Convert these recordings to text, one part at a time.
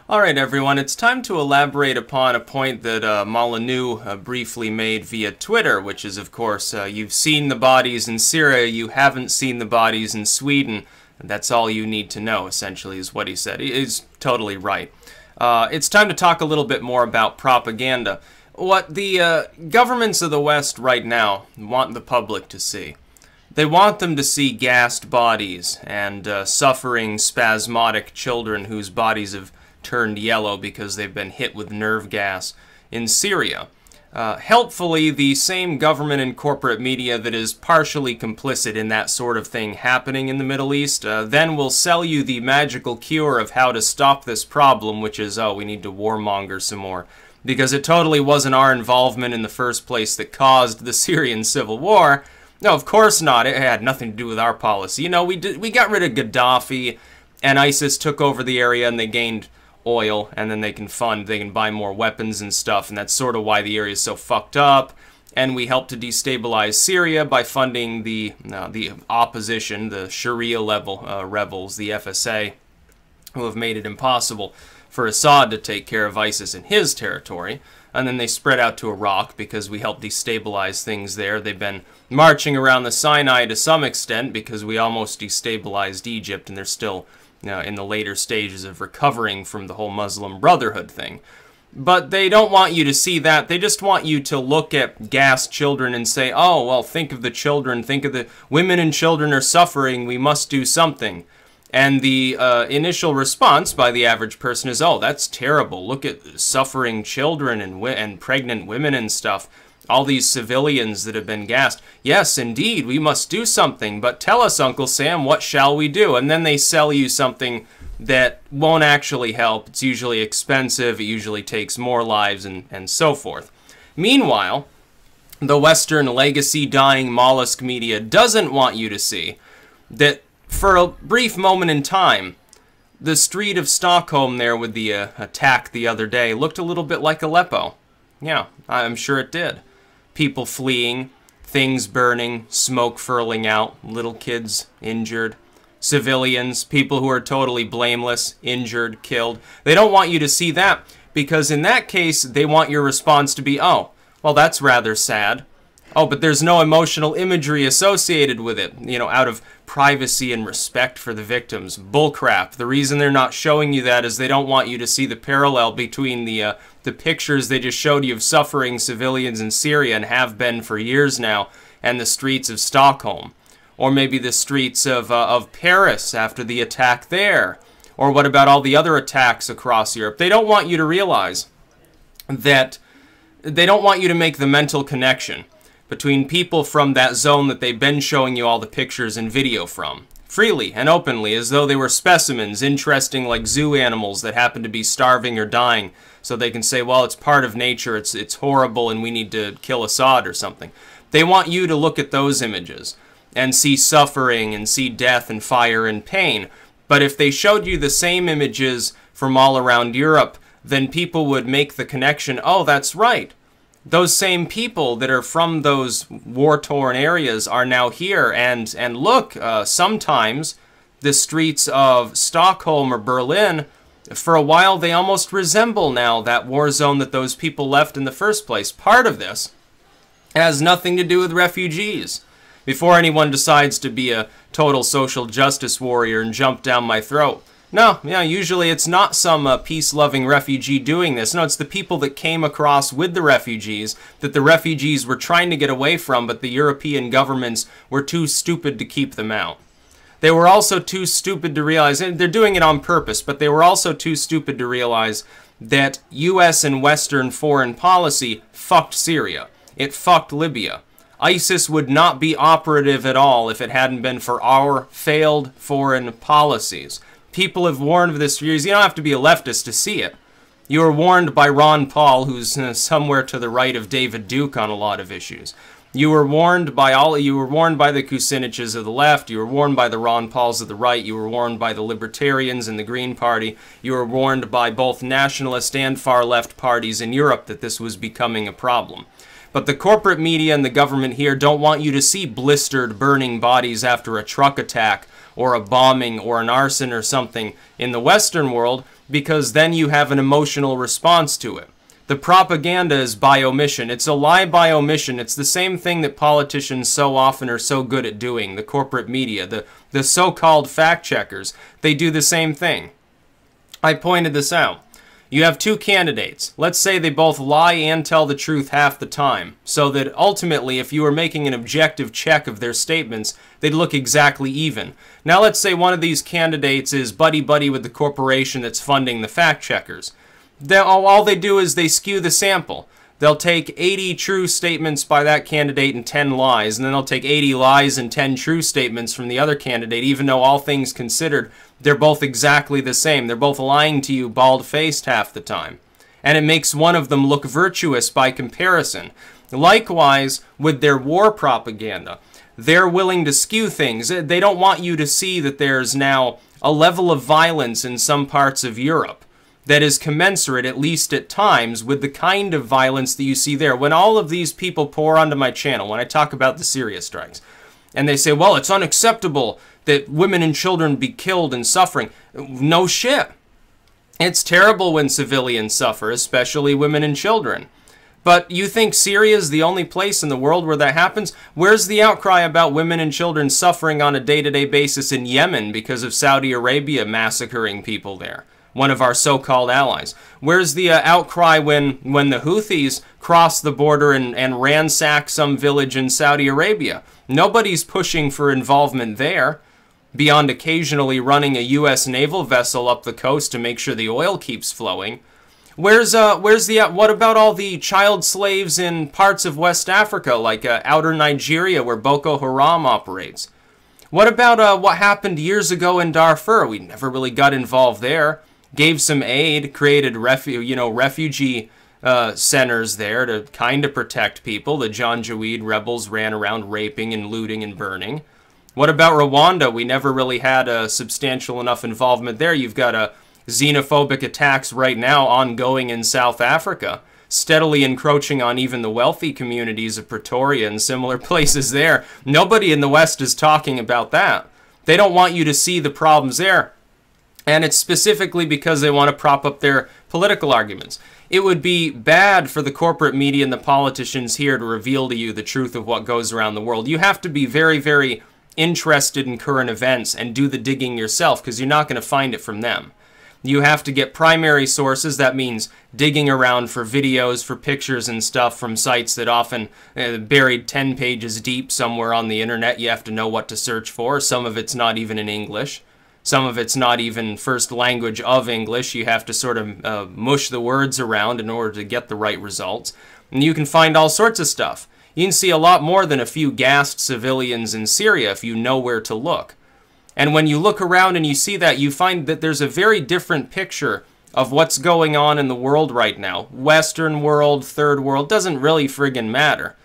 Alright everyone, it's time to elaborate upon a point that Molyneux briefly made via Twitter, which is of course, you've seen the bodies in Syria, you haven't seen the bodies in Sweden, and that's all you need to know, essentially, is what he said. He's totally right. It's time to talk a little bit more about propaganda. What the governments of the West right now want the public to see. They want them to see gassed bodies and suffering, spasmodic children whose bodies have turned yellow because they've been hit with nerve gas in Syria. Helpfully, the same government and corporate media that is partially complicit in that sort of thing happening in the Middle East then will sell you the magical cure of how to stop this problem, which is, oh, we need to warmonger some more. Because it totally wasn't our involvement in the first place that caused the Syrian civil war. No, of course not. It had nothing to do with our policy. You know, we got rid of Gaddafi, and ISIS took over the area, and they gained oil, and then they can buy more weapons and stuff, and that's sort of why the area is so fucked up. And we helped to destabilize Syria by funding the opposition, the Sharia level rebels, the FSA, who have made it impossible for Assad to take care of ISIS in his territory. And then they spread out to Iraq because we helped destabilize things there. They've been marching around the Sinai to some extent because we almost destabilized Egypt, and they're still in the later stages of recovering from the whole Muslim Brotherhood thing. But they don't want you to see that. They just want you to look at gassed children and say, oh, well, think of the children, think of the women and children are suffering, we must do something. And the initial response by the average person is, oh, that's terrible. Look at suffering children and pregnant women and stuff. All these civilians that have been gassed. Yes, indeed, we must do something, but tell us, Uncle Sam, what shall we do? And then they sell you something that won't actually help. It's usually expensive, it usually takes more lives, and so forth. Meanwhile, the Western legacy-dying mollusk media doesn't want you to see that for a brief moment in time, the street of Stockholm there with the attack the other day looked a little bit like Aleppo. Yeah, I'm sure it did. People fleeing, things burning, smoke furling out, little kids injured, civilians, people who are totally blameless, injured, killed. They don't want you to see that because in that case, they want your response to be, oh, well, that's rather sad. Oh, but there's no emotional imagery associated with it, you know, out of privacy and respect for the victims. Bullcrap. The reason they're not showing you that is they don't want you to see the parallel between the pictures they just showed you of suffering civilians in Syria and have been for years now, and the streets of Stockholm. Or maybe the streets of Paris after the attack there. Or what about all the other attacks across Europe? They don't want you to realize that they don't want you to make the mental connection between people from that zone that they've been showing you all the pictures and video from, freely and openly, as though they were specimens, interesting like zoo animals that happen to be starving or dying, so they can say, well, it's part of nature, it's horrible, and we need to kill Assad or something. They want you to look at those images and see suffering and see death and fire and pain. But if they showed you the same images from all around Europe, then people would make the connection, oh, that's right. Those same people that are from those war-torn areas are now here, and look, sometimes the streets of Stockholm or Berlin, for a while they almost resemble now that war zone that those people left in the first place. Part of this has nothing to do with refugees. Before anyone decides to be a total social justice warrior and jump down my throat. No, yeah, usually it's not some peace-loving refugee doing this. No, it's the people that came across with the refugees that the refugees were trying to get away from, but the European governments were too stupid to keep them out. They were also too stupid to realize, and they're doing it on purpose, but they were also too stupid to realize that U.S. and Western foreign policy fucked Syria. It fucked Libya. ISIS would not be operative at all if it hadn't been for our failed foreign policies. People have warned of this for years. You don't have to be a leftist to see it. You were warned by Ron Paul, who's somewhere to the right of David Duke on a lot of issues. You were warned by the Kuciniches of the left. You were warned by the Ron Pauls of the right. You were warned by the Libertarians and the Green Party. You were warned by both nationalist and far-left parties in Europe that this was becoming a problem. But the corporate media and the government here don't want you to see blistered, burning bodies after a truck attack, or a bombing or an arson or something in the Western world, because then you have an emotional response to it. The propaganda is by omission. It's a lie by omission. It's the same thing that politicians so often are so good at doing. The corporate media, the so-called fact checkers, they do the same thing. I pointed this out. You have two candidates. Let's say they both lie and tell the truth half the time, so that ultimately, if you were making an objective check of their statements, they'd look exactly even. Now let's say one of these candidates is buddy-buddy with the corporation that's funding the fact checkers. All they do is they skew the sample. They'll take 80 true statements by that candidate and 10 lies, and then they'll take 80 lies and 10 true statements from the other candidate, even though all things considered, they're both exactly the same. They're both lying to you bald-faced half the time. And it makes one of them look virtuous by comparison. Likewise, with their war propaganda, they're willing to skew things. They don't want you to see that there's now a level of violence in some parts of Europe that is commensurate, at least at times, with the kind of violence that you see there. When all of these people pour onto my channel, when I talk about the Syria strikes, and they say, well, it's unacceptable that women and children be killed and suffering. No shit. It's terrible when civilians suffer, especially women and children. But you think Syria is the only place in the world where that happens? Where's the outcry about women and children suffering on a day-to-day basis in Yemen because of Saudi Arabia massacring people there? One of our so-called allies. Where's the outcry when the Houthis cross the border and ransack some village in Saudi Arabia? Nobody's pushing for involvement there, beyond occasionally running a U.S. naval vessel up the coast to make sure the oil keeps flowing. What about all the child slaves in parts of West Africa, like outer Nigeria, where Boko Haram operates? What about what happened years ago in Darfur? We never really got involved there. Gave some aid, created refugee centers there to kind of protect people. The Janjaweed rebels ran around raping and looting and burning. What about Rwanda? We never really had a substantial enough involvement there. You've got xenophobic attacks right now ongoing in South Africa, steadily encroaching on even the wealthy communities of Pretoria and similar places there. Nobody in the West is talking about that. They don't want you to see the problems there. And it's specifically because they want to prop up their political arguments. It would be bad for the corporate media and the politicians here to reveal to you the truth of what goes around the world. You have to be very, very interested in current events and do the digging yourself, because you're not going to find it from them. You have to get primary sources. That means digging around for videos, for pictures and stuff from sites that often buried 10 pages deep somewhere on the internet. You have to know what to search for. Some of it's not even in English. Some of it's not even first language of English. You have to sort of mush the words around in order to get the right results. And you can find all sorts of stuff. You can see a lot more than a few gassed civilians in Syria if you know where to look. And when you look around and you see that, you find that there's a very different picture of what's going on in the world right now. Western world, third world, doesn't really friggin' matter.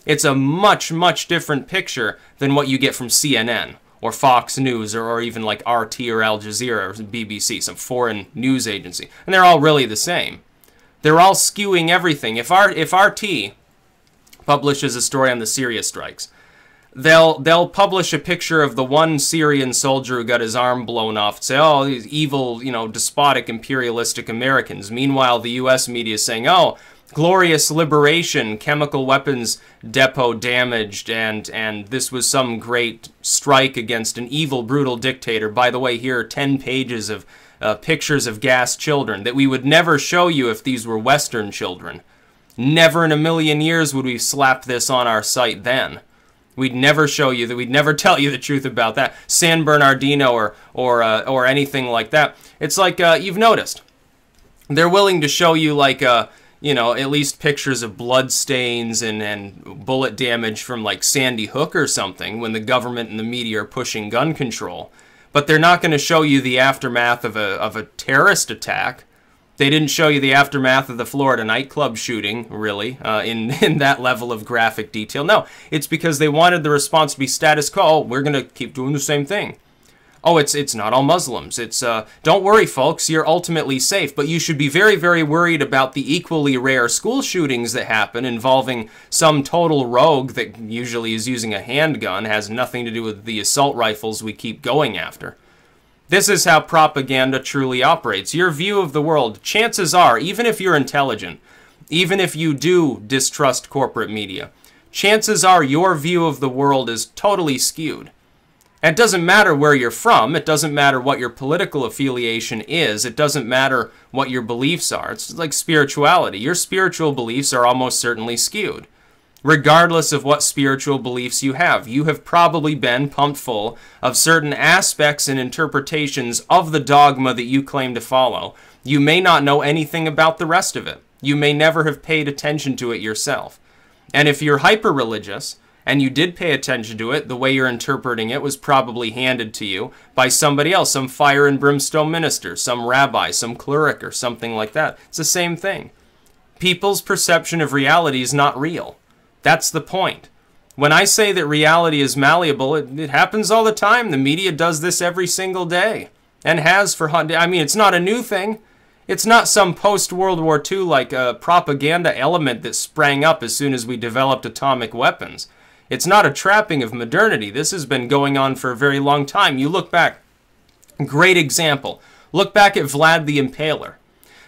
It's a much, much different picture than what you get from CNN. Or Fox News, or even like RT or Al Jazeera or BBC, some foreign news agency. And they're all really the same. They're all skewing everything. If RT publishes a story on the Syria strikes, they'll publish a picture of the one Syrian soldier who got his arm blown off and say, oh, these evil, despotic, imperialistic Americans. Meanwhile, the U.S. media is saying, oh, glorious liberation, chemical weapons depot damaged, and this was some great strike against an evil, brutal dictator. By the way, here are 10 pages of pictures of gassed children that we would never show you if these were Western children. Never in a million years would we slap this on our site then. We'd never show you that. We'd never tell you the truth about that. San Bernardino or anything like that. It's like you've noticed. They're willing to show you like at least pictures of blood stains and bullet damage from like Sandy Hook or something when the government and the media are pushing gun control. But they're not going to show you the aftermath of a terrorist attack. They didn't show you the aftermath of the Florida nightclub shooting, really, in that level of graphic detail. No, it's because they wanted the response to be status quo. Oh, we're going to keep doing the same thing. Oh, it's not all Muslims. It's, don't worry, folks, you're ultimately safe. But you should be very, very worried about the equally rare school shootings that happen involving some total rogue that usually is using a handgun, has nothing to do with the assault rifles we keep going after. This is how propaganda truly operates. Your view of the world, chances are, even if you're intelligent, even if you do distrust corporate media, chances are your view of the world is totally skewed. It doesn't matter where you're from. It doesn't matter what your political affiliation is. It doesn't matter what your beliefs are. It's like spirituality. Your spiritual beliefs are almost certainly skewed. Regardless of what spiritual beliefs you have probably been pumped full of certain aspects and interpretations of the dogma that you claim to follow. You may not know anything about the rest of it. You may never have paid attention to it yourself. And if you're hyper-religious, and you did pay attention to it, the way you're interpreting it was probably handed to you by somebody else, some fire and brimstone minister, some rabbi, some cleric, or something like that. It's the same thing. People's perception of reality is not real. That's the point. When I say that reality is malleable, it happens all the time. The media does this every single day, and has for, I mean, it's not a new thing. It's not some post-World War II like a propaganda element that sprang up as soon as we developed atomic weapons. It's not a trapping of modernity. This has been going on for a very long time. You look back, great example. Look back at Vlad the Impaler.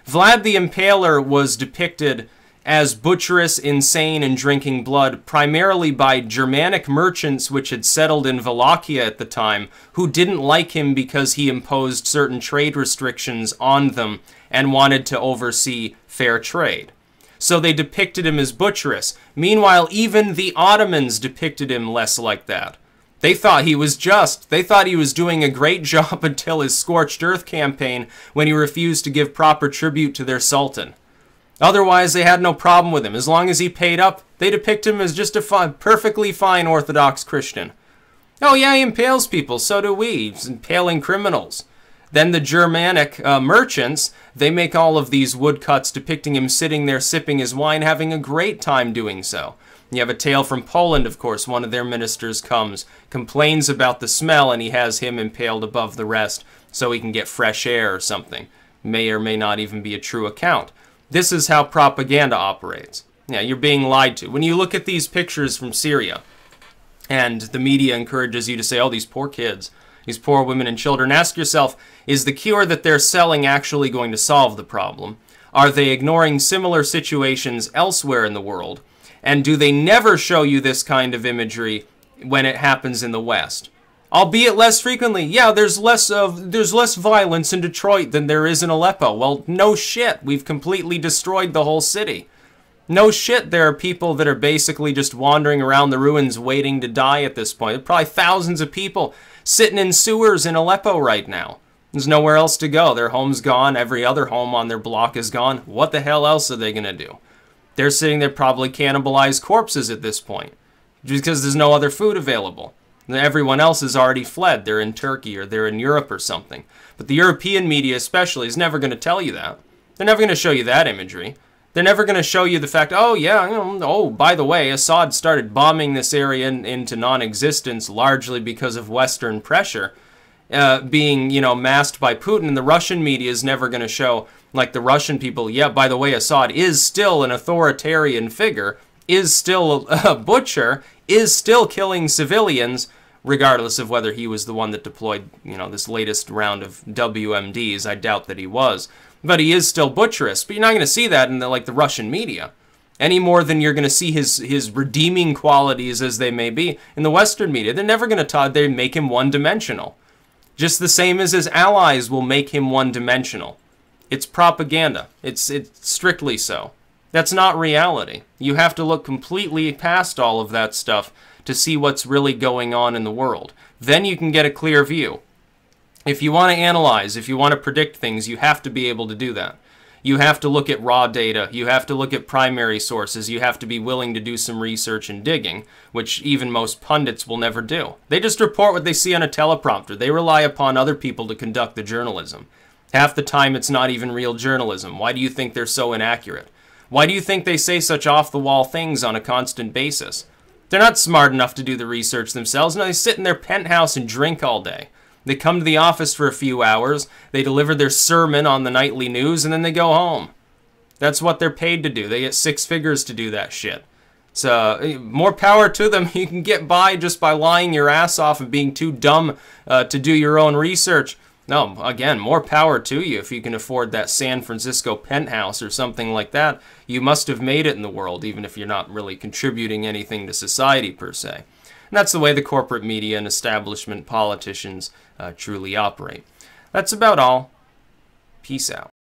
Vlad the Impaler was depicted as butcherous, insane, and drinking blood primarily by Germanic merchants which had settled in Wallachia at the time, who didn't like him because he imposed certain trade restrictions on them and wanted to oversee fair trade. So they depicted him as butcherous. Meanwhile, even the Ottomans depicted him less like that. They thought he was just. They thought he was doing a great job until his Scorched Earth campaign, when he refused to give proper tribute to their sultan. Otherwise, they had no problem with him. As long as he paid up, they depict him as just a perfectly fine Orthodox Christian. Oh yeah, he impales people. So do we. He's impaling criminals. Then the Germanic merchants, they make all of these woodcuts depicting him sitting there sipping his wine, having a great time doing so. You have a tale from Poland, of course. One of their ministers comes, complains about the smell, and he has him impaled above the rest so he can get fresh air or something. May or may not even be a true account. This is how propaganda operates. Yeah, you're being lied to. When you look at these pictures from Syria, and the media encourages you to say, oh, these poor kids, these poor women and children, ask yourself, is the cure that they're selling actually going to solve the problem? Are they ignoring similar situations elsewhere in the world? And do they never show you this kind of imagery when it happens in the West? Albeit less frequently. Yeah, there's less violence in Detroit than there is in Aleppo. Well, no shit. We've completely destroyed the whole city. No shit, there are people that are basically just wandering around the ruins waiting to die at this point. There are probably thousands of people sitting in sewers in Aleppo right now. There's nowhere else to go. Their home's gone. Every other home on their block is gone. What the hell else are they going to do? They're sitting there probably cannibalized corpses at this point, because there's no other food available. Everyone else has already fled. They're in Turkey or they're in Europe or something. But the European media especially is never going to tell you that. They're never going to show you that imagery. They're never going to show you the fact, oh yeah, oh, by the way, Assad started bombing this area into non-existence largely because of Western pressure being, masked by Putin. And the Russian media is never going to show, like the Russian people, yeah, by the way, Assad is still an authoritarian figure, is still a butcher, is still killing civilians, regardless of whether he was the one that deployed, this latest round of WMDs. I doubt that he was. But he is still butcherous. But you're not going to see that in the Russian media, any more than you're going to see his redeeming qualities, as they may be, in the Western media. They're never going to they make him one-dimensional. Just the same as his allies will make him one-dimensional. It's propaganda. It's strictly so. That's not reality. You have to look completely past all of that stuff to see what's really going on in the world. Then you can get a clear view. If you want to analyze, if you want to predict things, you have to be able to do that. You have to look at raw data. You have to look at primary sources. You have to be willing to do some research and digging, which even most pundits will never do. They just report what they see on a teleprompter. They rely upon other people to conduct the journalism. Half the time, it's not even real journalism. Why do you think they're so inaccurate? Why do you think they say such off-the-wall things on a constant basis? They're not smart enough to do the research themselves. No, they sit in their penthouse and drink all day. They come to the office for a few hours, they deliver their sermon on the nightly news, and then they go home. That's what they're paid to do. They get 6 figures to do that shit. So, more power to them. You can get by just by lying your ass off and being too dumb to do your own research. No, again, more power to you if you can afford that San Francisco penthouse or something like that. You must have made it in the world, even if you're not really contributing anything to society per se. And that's the way the corporate media and establishment politicians truly operate. That's about all. Peace out.